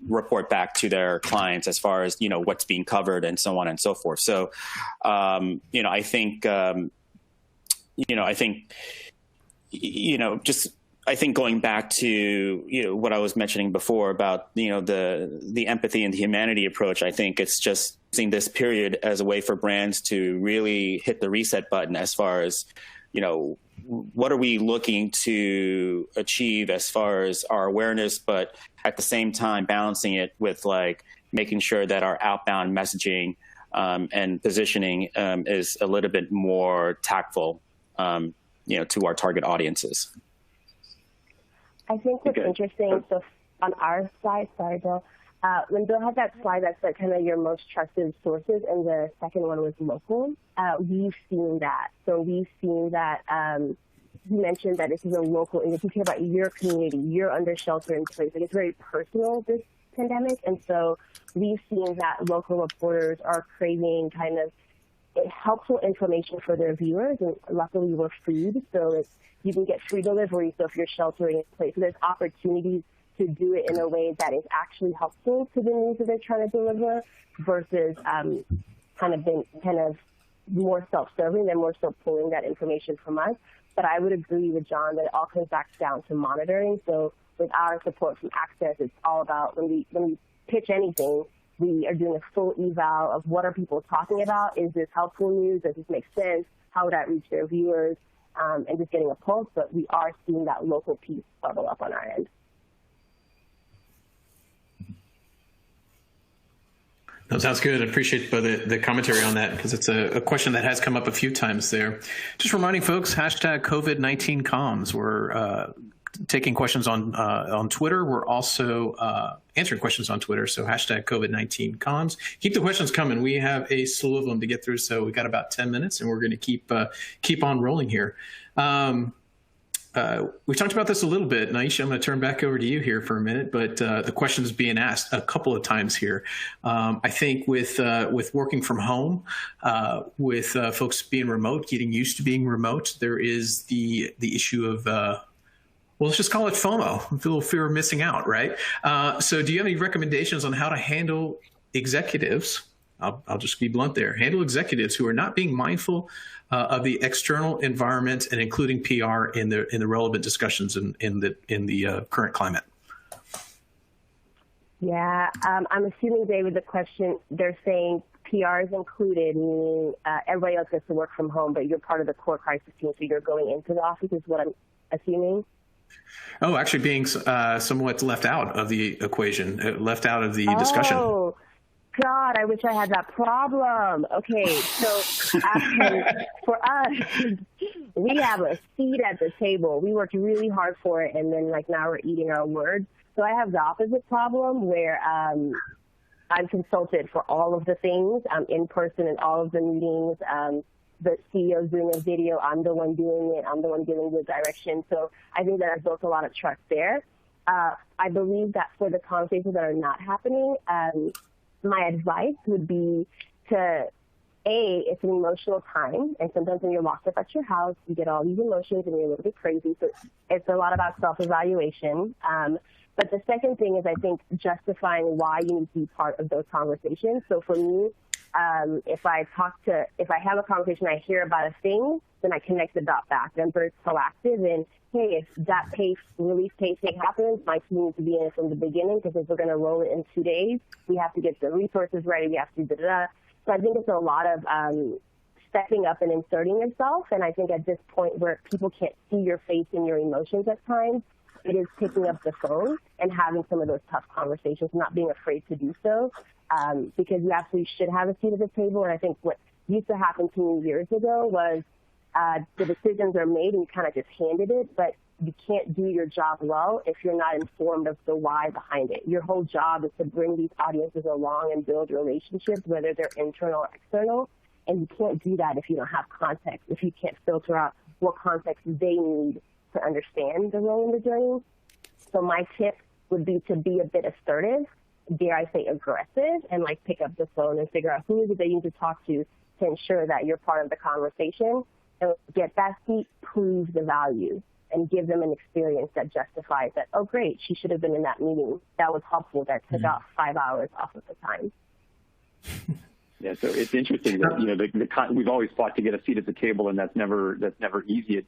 report back to their clients as far as what's being covered and so on and so forth. So, I think going back to what I was mentioning before about the empathy and the humanity approach. I think it's just using this period as a way for brands to really hit the reset button as far as what are we looking to achieve as far as our awareness, but at the same time balancing it with like making sure that our outbound messaging and positioning is a little bit more tactful, to our target audiences. I think what's interesting, so on our side, sorry, Bill, when Bill had that slide that said kind of your most trusted sources, and the second one was local, we've seen that. So we've seen that you mentioned that this is a local, and if you care about your community, you're under shelter in place. Like, it's very personal, this pandemic. And so we've seen that local reporters are craving kind of helpful information for their viewers. And luckily we're free, so you can get free delivery. So if you're sheltering in place, so there's opportunities to do it in a way that is actually helpful to the news that they're trying to deliver, versus kind of more self-serving. They're more so pulling that information from us. But I would agree with John that it all comes back down to monitoring. So with our support from Access, it's all about when we pitch anything, we are doing a full eval of what are people talking about. Is this helpful news? Does this make sense? How would that reach their viewers? And just getting a pulse. But we are seeing that local piece bubble up on our end. No, sounds good. I appreciate the commentary on that, because it's a question that has come up a few times there. Just reminding folks, hashtag COVID-19 comms. We're taking questions on Twitter. We're also answering questions on Twitter. So hashtag COVID-19 comms. Keep the questions coming. We have a slew of them to get through. So we got about 10 minutes, and we're going to keep on rolling here. We talked about this a little bit. Naisha, I'm going to turn back over to you here for a minute, but the question is being asked a couple of times here. I think with working from home, with folks being remote, getting used to being remote, there is the issue of, let's just call it FOMO, a little fear of missing out, right? So do you have any recommendations on how to handle executives? I'll just be blunt there. Handle executives who are not being mindful of the external environment and including PR in the relevant discussions in the current climate. Yeah, I'm assuming, David, the question, they're saying PR is included, meaning everybody else gets to work from home, but you're part of the core crisis team, so you're going into the office is what I'm assuming? Oh, actually being somewhat left out of the equation, left out of the discussion. God, I wish I had that problem. Okay, so for us, we have a seat at the table. We worked really hard for it, and then like now we're eating our words. So I have the opposite problem where I'm consulted for all of the things. I'm in person in all of the meetings. The CEO's doing a video. I'm the one doing it. I'm the one giving the direction. So I think that I've built a lot of trust there. I believe that for the conversations that are not happening, my advice would be to, it's an emotional time, and sometimes when you're locked up at your house, you get all these emotions and you're a little bit crazy. So it's a lot about self-evaluation. But the second thing is, I think, justifying why you need to be part of those conversations. So for me, if I have a conversation, I hear about a thing, then I connect the dot back. I'm very proactive in, hey, if that release pacing happens, my team needs to be in it from the beginning, because if we're going to roll it in 2 days, we have to get the resources ready. We have to do da-da-da. So I think it's a lot of stepping up and inserting yourself. And I think at this point where people can't see your face and your emotions at times, it is picking up the phone and having some of those tough conversations, not being afraid to do so, because you absolutely should have a seat at the table. And I think what used to happen to me years ago was the decisions are made and you kind of just handed it, but you can't do your job well if you're not informed of the why behind it. Your whole job is to bring these audiences along and build relationships, whether they're internal or external, and you can't do that if you don't have context, if you can't filter out what context they need to understand the role in the journey. So my tip would be to be a bit assertive, dare I say aggressive, and like pick up the phone and figure out who is it that you need to talk to ensure that you're part of the conversation, and get that seat, prove the value, and give them an experience that justifies that, oh great, she should have been in that meeting. That was helpful. That took off 5 hours off of the time. Yeah, so it's interesting that we've always fought to get a seat at the table, and that's never easy.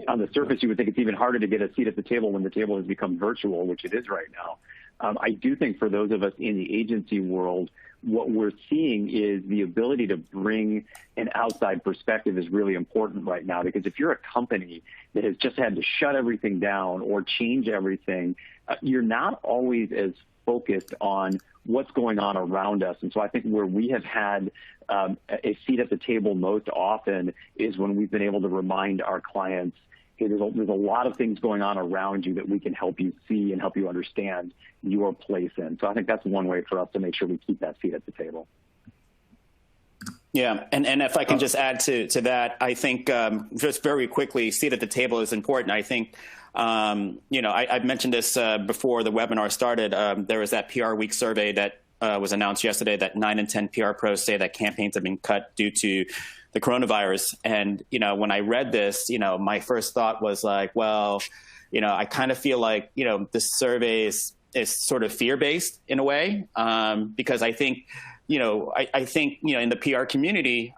On the surface, you would think it's even harder to get a seat at the table when the table has become virtual, which it is right now. I do think for those of us in the agency world, what we're seeing is the ability to bring an outside perspective is really important right now, because if you're a company that has just had to shut everything down or change everything, you're not always as focused on what's going on around us. And so I think where we have had a seat at the table most often is when we've been able to remind our clients, hey, there's a lot of things going on around you that we can help you see and help you understand your place in. So I think that's one way for us to make sure we keep that seat at the table. Yeah, and if I can just add to that, I think just very quickly, seat at the table is important. I think, I mentioned this before the webinar started. There was that PR Week survey that was announced yesterday that 9 in 10 PR pros say that campaigns have been cut due to the coronavirus. And, when I read this, my first thought was like, well, I kind of feel like, this survey is sort of fear-based in a way, because I think, I think, in the PR community,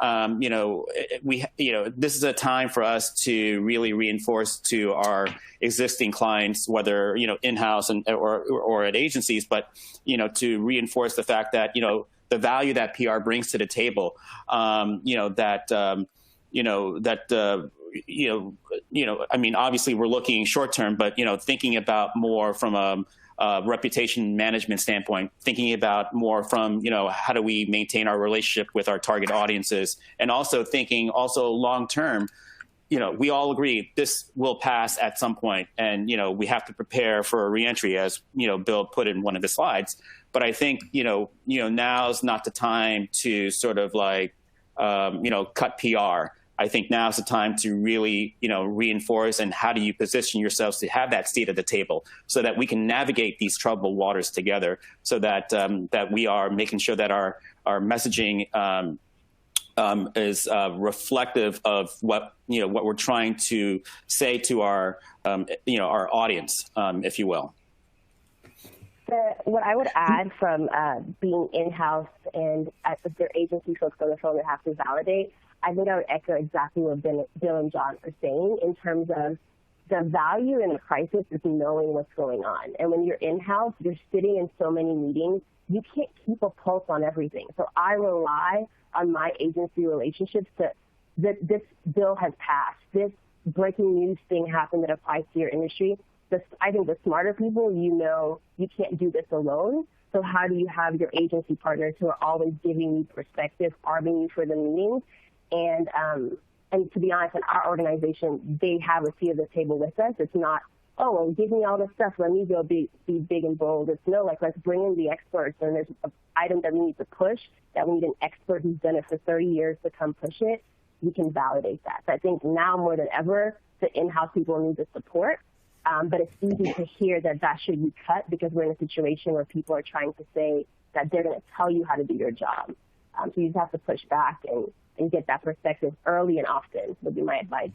this is a time for us to really reinforce to our existing clients, whether, in-house or at agencies, but, to reinforce the fact that, the value that PR brings to the table, I mean, obviously we're looking short term, but, thinking about more from a reputation management standpoint, thinking about more from, how do we maintain our relationship with our target audiences, and also thinking also long term, we all agree this will pass at some point, and, we have to prepare for a reentry, as, Bill put in one of the slides. But I think, now's not the time to sort of like, cut PR. I think now's the time to really, reinforce, and how do you position yourselves to have that seat at the table so that we can navigate these troubled waters together, so that that we are making sure that our messaging is reflective of what we're trying to say to our our audience, if you will. What I would add from being in-house and if their agency folks on the phone that have to validate, I think I would echo exactly what Bill and John are saying in terms of the value in the crisis is knowing what's going on. And when you're in-house, you're sitting in so many meetings, you can't keep a pulse on everything. So I rely on my agency relationships that this bill has passed, this breaking news thing happened that applies to your industry. I think the smarter people, you can't do this alone. So how do you have your agency partners who are always giving you perspective, arming you for the meetings? And to be honest, in our organization, they have a seat at the table with us. It's not, oh, well, give me all this stuff, let me go be big and bold. It's no, like, let's bring in the experts, and there's an item that we need to push, that we need an expert who's done it for 30 years to come push it. We can validate that. So I think now more than ever, the in-house people need the support. But it's easy to hear that should be cut because we're in a situation where people are trying to say that they're going to tell you how to do your job. So you just have to push back and get that perspective early and often would be my advice.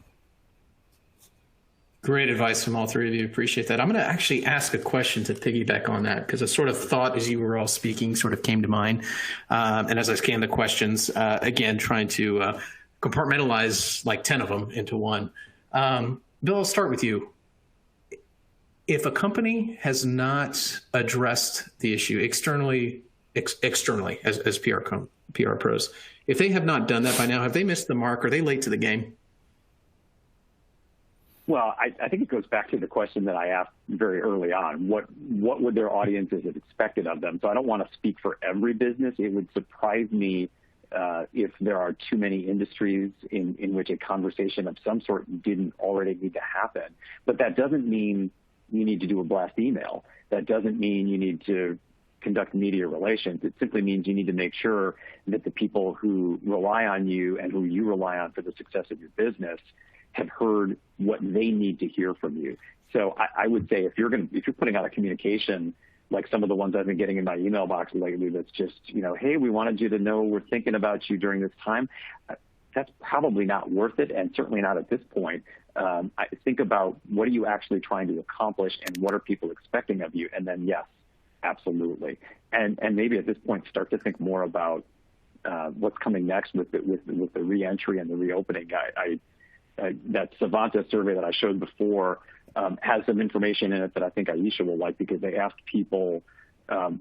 Great advice from all three of you. Appreciate that. I'm going to actually ask a question to piggyback on that because a sort of thought as you were all speaking sort of came to mind. And as I scanned the questions, again, trying to compartmentalize like 10 of them into one. Bill, I'll start with you. If a company has not addressed the issue externally as PR pros, if they have not done that by now, have they missed the mark? Are they late to the game? Well, I think it goes back to the question that I asked very early on. What would their audiences have expected of them? So I don't want to speak for every business. It would surprise me if there are too many industries in which a conversation of some sort didn't already need to happen. But that doesn't mean you need to do a blast email. That doesn't mean you need to conduct media relations. It simply means you need to make sure that the people who rely on you and who you rely on for the success of your business have heard what they need to hear from you. So I would say if you're putting out a communication like some of the ones I've been getting in my email box lately, that's just, hey, we wanted you to know we're thinking about you during this time. That's probably not worth it, and certainly not at this point. I think about what are you actually trying to accomplish and what are people expecting of you, and then yes, absolutely. And maybe at this point start to think more about what's coming next with the reentry and the reopening. That Savanta survey that I showed before has some information in it that I think Aisha will like because they asked people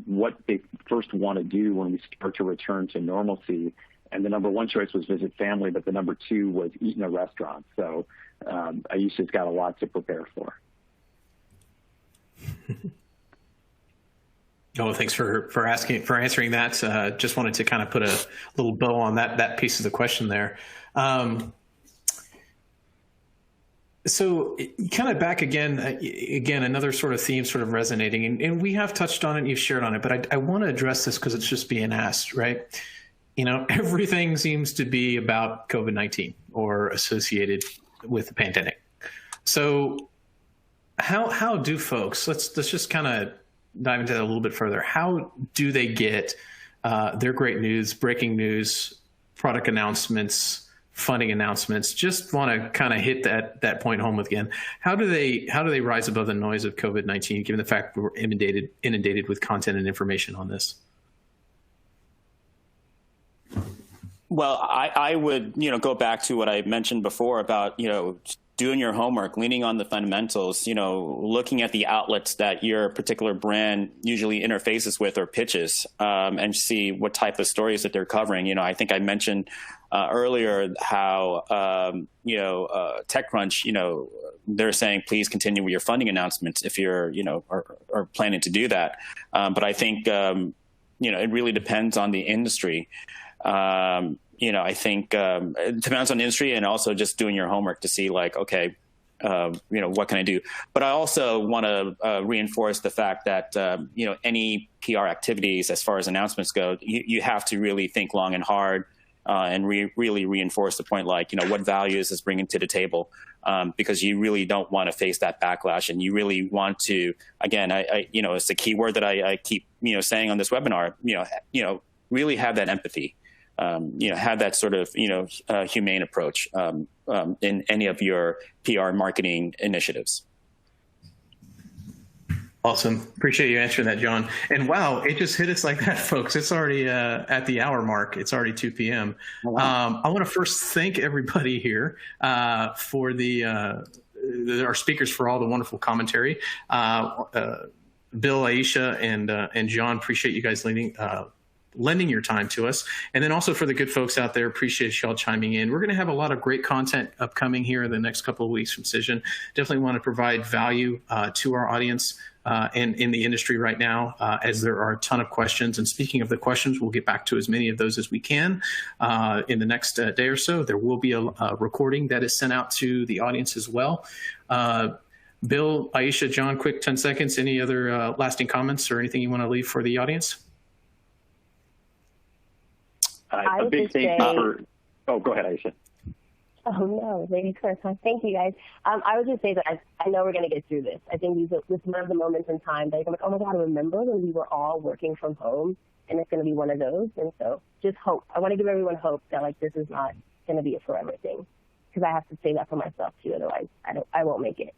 what they first want to do when we start to return to normalcy. And the number one choice was visit family, but the number two was eat in a restaurant. So Aisha's got a lot to prepare for. Oh, thanks for answering that. Just wanted to kind of put a little bow on that piece of the question there. So kind of back again, another sort of theme sort of resonating, and we have touched on it and you've shared on it, but I want to address this because it's just being asked, right? Everything seems to be about COVID-19 or associated with the pandemic. So how do folks, let's just kind of dive into that a little bit further. How do they get their great news, breaking news, product announcements, funding announcements? Just want to kind of hit that point home again. How do they rise above the noise of COVID-19, given the fact that we're inundated with content and information on this? Well, I would, go back to what I mentioned before about, doing your homework, leaning on the fundamentals, looking at the outlets that your particular brand usually interfaces with or pitches, and see what type of stories that they're covering. I think I mentioned earlier how, TechCrunch, they're saying, please continue with your funding announcements if you're, are planning to do that. But I think, it really depends on the industry. I think it depends on the industry and also just doing your homework to see like, okay, what can I do? But I also want to reinforce the fact that, any PR activities as far as announcements go, you have to really think long and hard and really reinforce the point like, what values is bringing to the table, because you really don't want to face that backlash. And you really want to, again, it's the key word that I keep, saying on this webinar, really have that empathy. Have that sort of, humane approach in any of your PR marketing initiatives. Awesome. Appreciate you answering that, John. And wow, it just hit us like that, folks. It's already at the hour mark. It's already 2 p.m. Oh, wow. I want to first thank everybody here for our speakers for all the wonderful commentary. Bill, Aisha, and John, appreciate you guys lending your time to us. And then also for the good folks out there, appreciate y'all chiming in. We're going to have a lot of great content upcoming here in the next couple of weeks from Cision. Definitely want to provide value to our audience and in the industry right now, as there are a ton of questions. And speaking of the questions, we'll get back to as many of those as we can in the next day or so. There will be a recording that is sent out to the audience as well. Bill, Aisha, John, quick 10 seconds. Any other lasting comments or anything you want to leave for the audience? A big thank you for. Oh, go ahead, Aisha. Oh, no, ladies first. Thank you, guys. I would just say that I know we're going to get through this. I think this is one of the moments in time that you're like, oh, my God, I remember when we were all working from home, and it's going to be one of those. And so just hope. I want to give everyone hope that, like, this is not going to be a forever thing, because I have to say that for myself, too. Otherwise, I won't make it.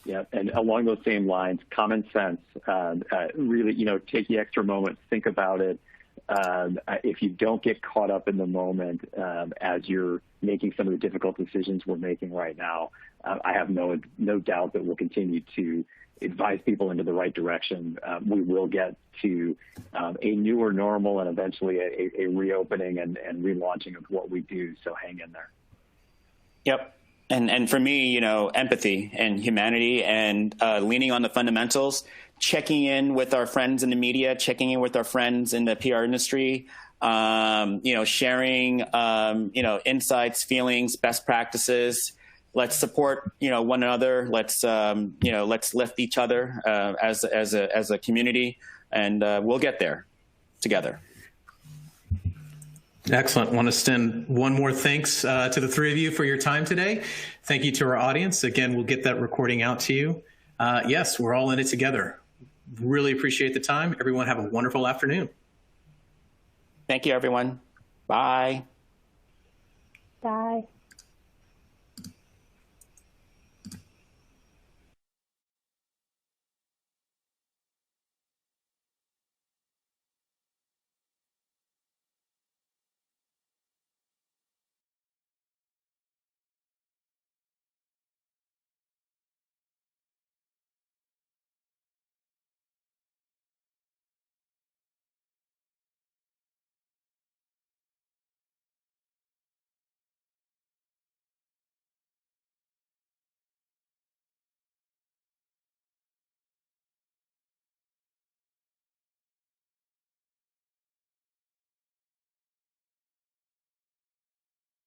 Yeah, and along those same lines, common sense, really, take the extra moment, think about it. If you don't get caught up in the moment as you're making some of the difficult decisions we're making right now, I have no doubt that we'll continue to advise people into the right direction. We will get to a newer normal and eventually a reopening and relaunching of what we do, so hang in there. Yep. And for me, empathy and humanity and leaning on the fundamentals, checking in with our friends in the media, checking in with our friends in the PR industry, sharing, insights, feelings, best practices. Let's support, one another. Let's lift each other as a community, and we'll get there together. Excellent. Want to extend one more thanks to the three of you for your time today. Thank you to our audience. Again, we'll get that recording out to you. Yes, we're all in it together. Really appreciate the time. Everyone have a wonderful afternoon. Thank you, everyone. Bye. Bye.